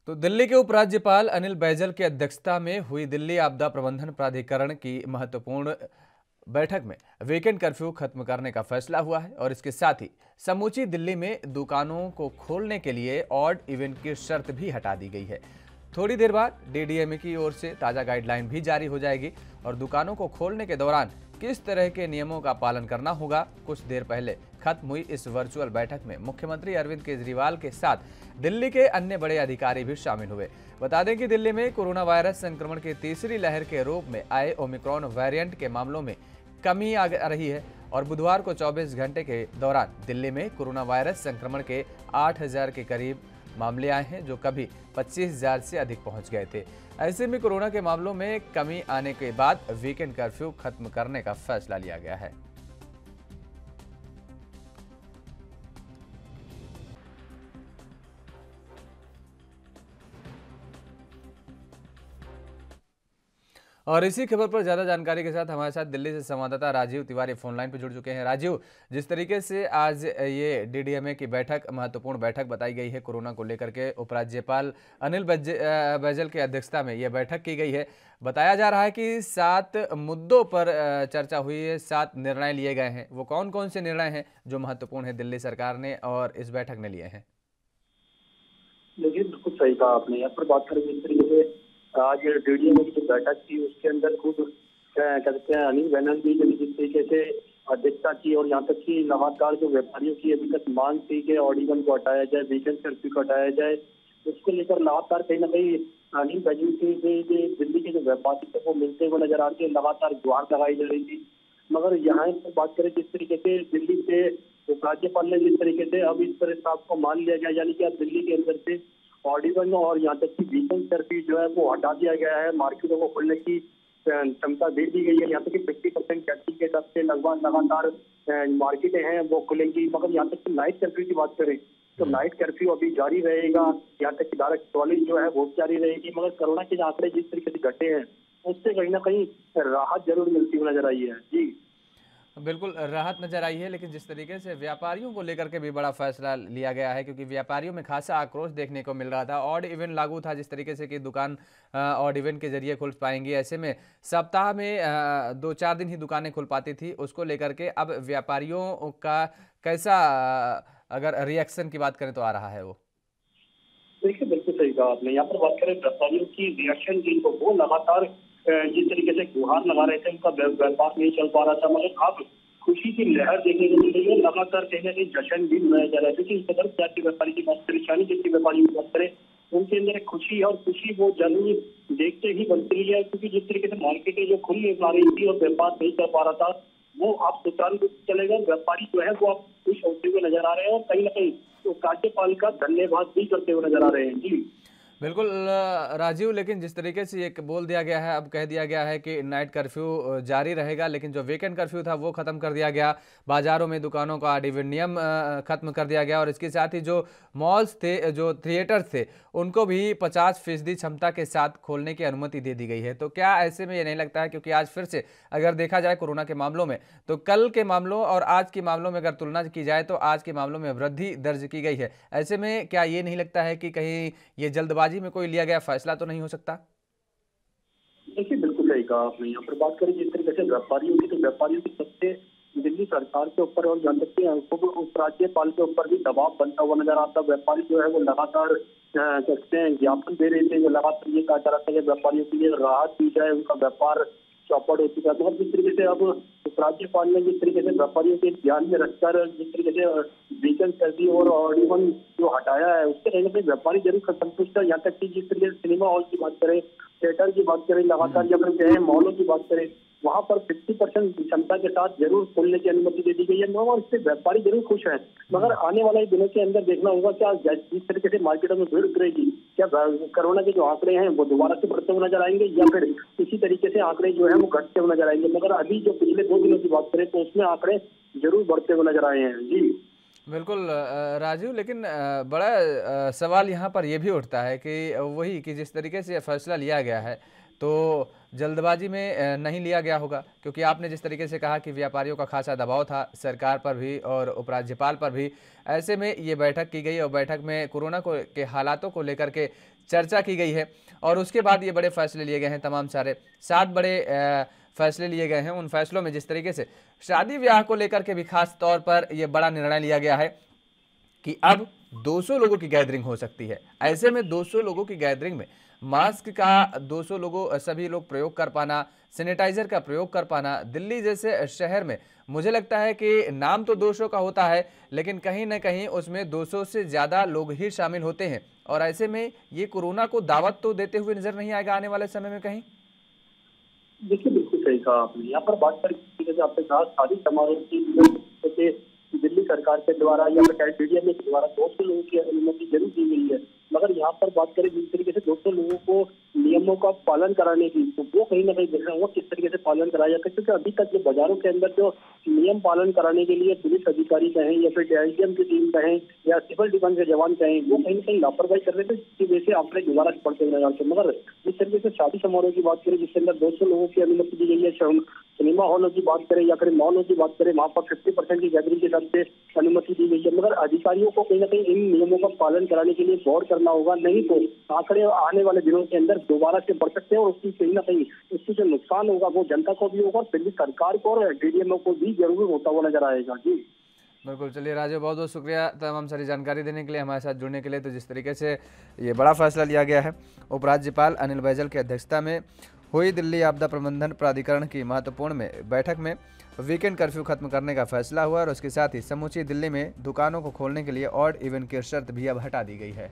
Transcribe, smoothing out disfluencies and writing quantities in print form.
तो दिल्ली के उपराज्यपाल अनिल बैजल की अध्यक्षता में हुई दिल्ली आपदा प्रबंधन प्राधिकरण की महत्वपूर्ण बैठक में वीकेंड कर्फ्यू खत्म करने का फैसला हुआ है और इसके साथ ही समूची दिल्ली में दुकानों को खोलने के लिए ऑड इवेंट की शर्त भी हटा दी गई है। थोड़ी देर बाद डीडीएमए की ओर से ताज़ा गाइडलाइन भी जारी हो जाएगी और दुकानों को खोलने के दौरान किस तरह के नियमों का पालन करना होगा। कुछ देर पहले खत्म हुई इस वर्चुअल बैठक में मुख्यमंत्री अरविंद केजरीवाल के साथ दिल्ली के अन्य बड़े अधिकारी भी शामिल हुए। बता दें कि दिल्ली में कोरोना वायरस संक्रमण की तीसरी लहर के रूप में आए ओमिक्रॉन वेरिएंट के मामलों में कमी आ रही है और बुधवार को 24 घंटे के दौरान दिल्ली में कोरोना वायरस संक्रमण के 8,000 के करीब मामले आए हैं, जो कभी 25,000 से अधिक पहुंच गए थे। ऐसे में कोरोना के मामलों में कमी आने के बाद वीकेंड कर्फ्यू खत्म करने का फैसला लिया गया है। और इसी खबर पर ज्यादा जानकारी के साथ हमारे साथ दिल्ली से संवाददाता राजीव तिवारी फोन लाइन पर जुड़ चुके हैं। राजीव, जिस तरीके से आज ये डीडीएमए की बैठक महत्वपूर्ण बैठक बताई गई है कोरोना को लेकर के, उपराज्यपाल अनिल बैजल की अध्यक्षता में यह बैठक की गई है। बताया जा रहा है कि 7 मुद्दों पर चर्चा हुई है, 7 निर्णय लिए गए हैं। वो कौन कौन से निर्णय हैं जो महत्वपूर्ण है दिल्ली सरकार ने और इस बैठक ने लिए हैं? देखिए, बिल्कुल सही कहा आपने। यहाँ पर बात करें जिस तरीके से आज डीडीएमए की जो बैठक थी उसके अंदर खुद कहते हैं अनिल बैनर्जी जी ने जिस तरीके से अध्यक्षता की और यहाँ तक कि लगातार जो व्यापारियों की अभी तक मांग थी कि ऑड इवन को हटाया जाए, वीकेंड कर्फ्यू को हटाया जाए, उसको लेकर लगातार कहीं ना कहीं अनिल बैजल की दिल्ली के जो व्यापारी थे वो मिलते हुए नजर आ रहे थे, लगातार गुहार लगाई जा रही थी। मगर यहाँ पर बात करें जिस तरीके से दिल्ली से उपराज्यपाल ने जिस तरीके से अब इस तरह साफ को मान लिया गया, यानी कि अब दिल्ली के अंदर से ऑड इवन और यहाँ तक कि वीकेंड कर्फ्यू जो है वो हटा दिया गया है। मार्केटों को खोलने की क्षमता दे दी गई है। यहाँ तक कि 50% कैपिंग के हिसाब से लगभग लगातार मार्केटें हैं वो खुलेंगी। मगर यहाँ तक कि नाइट कर्फ्यू की बात करें तो नाइट कर्फ्यू अभी जारी रहेगा। यहाँ तक कि धारा 44 जो है वो जारी रहेगी। मगर कोरोना के आंकड़े जिस तरीके से घटे हैं उससे कहीं ना कहीं राहत जरूर मिलती हुई नजर आई है। जी बिल्कुल राहत नजर आई है, लेकिन जिस तरीके से व्यापारियों को लेकर के भी बड़ा फैसला लिया गया है, क्योंकि व्यापारियों में खासा आक्रोश देखने को मिल रहा था। ऑड इवेंट लागू था, जिस तरीके से कि दुकान ऑड इवेंट के जरिए खुल पाएंगी। ऐसे में सप्ताह में 2-4 दिन ही दुकानें खुल पाती थी। उसको लेकर के अब व्यापारियों का कैसा अगर रिएक्शन की बात करें तो आ रहा है वो? देखिए, बिल्कुल सही कहा आपने। यहाँ पर बात करें व्यापारियों की रिएक्शन की तो वो लगातार जिस तरीके से गुहार लगा रहे थे, उनका व्यापार नहीं चल पा रहा था। मगर अब खुशी की लहर देखने को मिल रही है। लगातार कहीं ना कहीं जश्न भी मनाया जा रहा है, क्योंकि सदर जात के व्यापारी की बात करें, शानी जात के व्यापारी की बात करें, उनके अंदर एक खुशी और खुशी वो जरूर देखते ही बनती है। क्योंकि जिस तरीके से मार्केटें जो खुल नहीं पा रही थी और व्यापार नहीं कर पा रहा था वो अब सुचारू रूप से चलेगा। व्यापारी जो है वो अब खुश होते हुए नजर आ रहे हैं और कहीं ना कहीं तो राज्यपाल का धन्यवाद भी करते हुए नजर आ रहे हैं। जी बिल्कुल राजीव, लेकिन जिस तरीके से एक बोल दिया गया है, अब कह दिया गया है कि नाइट कर्फ्यू जारी रहेगा, लेकिन जो वीकेंड कर्फ्यू था वो खत्म कर दिया गया। बाजारों में दुकानों का ऑड इवन नियम खत्म कर दिया गया और इसके साथ ही जो मॉल्स थे, जो थिएटर्स थे, उनको भी 50% क्षमता के साथ खोलने की अनुमति दे दी गई है। तो क्या ऐसे में ये नहीं लगता है, क्योंकि आज फिर से अगर देखा जाए कोरोना के मामलों में, तो कल के मामलों और आज के मामलों में अगर तुलना की जाए तो आज के मामलों में वृद्धि दर्ज की गई है। ऐसे में क्या ये नहीं लगता है कि कहीं ये जल्दबाजी में कोई लिया गया फैसला तो नहीं हो सकता? देखिए, बिल्कुल सही कहा आपने। यहाँ पर बात करें जिस तरीके से व्यापारियों की, तो व्यापारियों की सबसे दिल्ली सरकार के ऊपर और जहाँ तक कि उपराज्यपाल के ऊपर भी दबाव बनता हुआ नजर आता। व्यापारी जो है वो लगातार कहते हैं ज्ञापन दे रहे थे, वो लगातार ये कहा जा रहा था कि व्यापारियों के लिए राहत दी जाए, उनका व्यापार चौपट हो चुका है। जिस तरीके से अब उपराज्यपाल ने जिस तरीके से व्यापारियों के ध्यान में रखकर जिस तरीके से वीकेंड कर्फ्यू और ऑड इवन जो हटाया है, उससे कहीं ना कहीं व्यापारी जरूर संतुष्ट है। यहाँ तक कि जिस तरीके से सिनेमा हॉल की बात करें, थिएटर की बात करें, लगातार या फिर कहें मॉलों की बात करें, वहां पर 50% क्षमता के साथ जरूर खोलने की अनुमति दे दी गई है। और इससे व्यापारी जरूर खुश है। मगर आने वाले दिनों के अंदर देखना होगा क्या जिस तरीके से मार्केटों में भीड़ उतरेगी, क्या कोरोना के जो आंकड़े हैं वो दोबारा से बढ़ते हुए नजर आएंगे या फिर इसी तरीके से आंकड़े जो है वो घटते हुए नजर आएंगे। मगर अभी जो पिछले 2 दिनों की बात करें तो उसमें आंकड़े जरूर बढ़ते हुए नजर आए हैं। जी बिल्कुल राजीव, लेकिन बड़ा सवाल यहाँ पर यह भी उठता है कि वही कि जिस तरीके से फैसला लिया गया है तो जल्दबाजी में नहीं लिया गया होगा, क्योंकि आपने जिस तरीके से कहा कि व्यापारियों का खासा दबाव था सरकार पर भी और उपराज्यपाल पर भी। ऐसे में ये बैठक की गई और बैठक में कोरोना को के हालातों को लेकर के चर्चा की गई है और उसके बाद ये बड़े फैसले लिए गए हैं। तमाम सारे 7 बड़े फैसले लिए गए हैं। उन फैसलों में जिस तरीके से शादी ब्याह को लेकर के भी खास तौर पर यह बड़ा निर्णय लिया गया है कि अब 200 लोगों की गैदरिंग हो सकती है। ऐसे में 200 लोगों की गैदरिंग में मास्क का 200 लोगों सभी लोग प्रयोग कर पाना, सैनिटाइजर का प्रयोग कर पाना। दिल्ली जैसे शहर में मुझे लगता है कि नाम तो 200 का होता है, लेकिन कहीं ना कहीं उसमें 200 से ज़्यादा लोग ही शामिल होते हैं और ऐसे में ये कोरोना को दावत तो देते हुए नजर नहीं आएगा आने वाले समय में कहीं। देखिए, बिल्कुल सही कहा आपने। यहाँ पर बात करें जैसे आपके साथ शादी समारोह की दिल्ली सरकार के द्वारा या फिर मीडिया के द्वारा 200 लोगों की अनुमति जरूर दी गई है, मगर यहाँ पर बात करें जिस तरीके से 200 लोगों को नियमों का पालन कराने की, तो वो कहीं ना कहीं देख रहे हैं किस तरीके से पालन कराया जाता है। क्योंकि अभी तक जो बाजारों के अंदर जो नियम पालन कराने के लिए पुलिस अधिकारी कहें या फिर DIGM की टीम कहें या सिविल डिफेंस के जवान कहें, वो कहीं ना कहीं लापरवाही कर रहे थे, जिसकी वजह से आंकड़े दोबारा बढ़ते नजर आते। मगर जिस तरीके से शादी समारोह की बात करें जिसके अंदर 200 लोगों की अनुमति दी गई है, सिनेमा हॉलों की बात करें या फिर मॉलों की बात करें, वहाँ पर 50% की गैदरिंग के हिसाब से अनुमति दी गई है। मगर अधिकारियों को कहीं ना कहीं इन नियमों का पालन कराने के लिए गौर करना होगा, नहीं तो आंकड़े आने वाले दिनों के अंदर दोबारा से बढ़ सकते हैं और उसकी कहीं ना कहीं उससे जो नुकसान होगा वो जनता को भी होगा और दिल्ली सरकार को और DDMO को भी जरूर होता हुआ नजर आएगा। जी बिल्कुल। चलिए राजीव, बहुत बहुत शुक्रिया तमाम सारी जानकारी देने के लिए, हमारे साथ जुड़ने के लिए। तो जिस तरीके से ये बड़ा फैसला लिया गया है, उपराज्यपाल अनिल बैजल की अध्यक्षता में हुई दिल्ली आपदा प्रबंधन प्राधिकरण की महत्वपूर्ण बैठक में वीकेंड कर्फ्यू खत्म करने का फैसला हुआ और उसके साथ ही समूची दिल्ली में दुकानों को खोलने के लिए ऑड इवन की शर्त भी अब हटा दी गई है।